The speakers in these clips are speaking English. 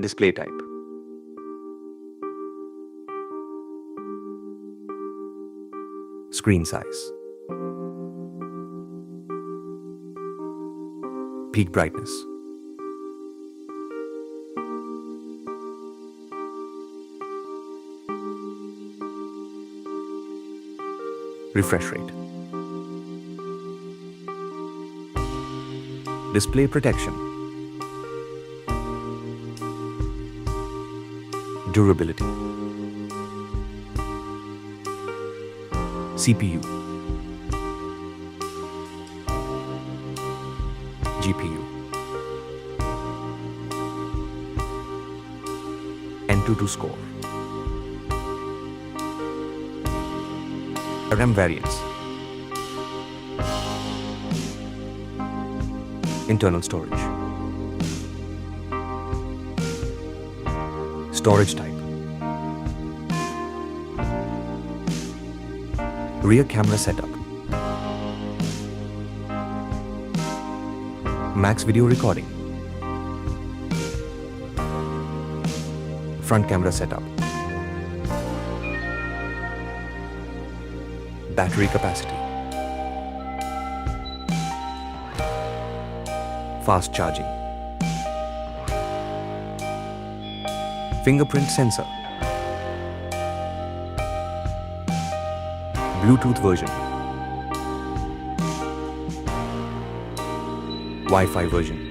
Display type. Screen size. Peak brightness. Refresh rate. Display protection. Durability. CPU. GPU. Antutu score. RAM variants. Internal storage. Storage type. Rear camera setup. Max video recording. Front camera setup. Battery capacity. Fast charging. Fingerprint sensor. Bluetooth version. Wi-Fi version.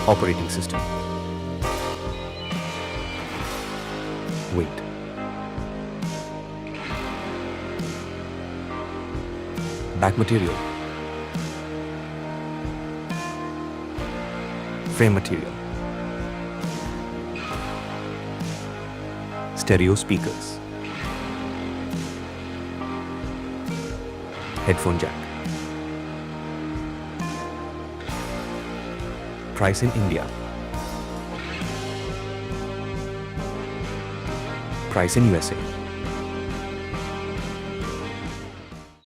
Operating system. Weight. Back material. Frame material. Stereo speakers. Headphone jack. Price in India. Price in USA.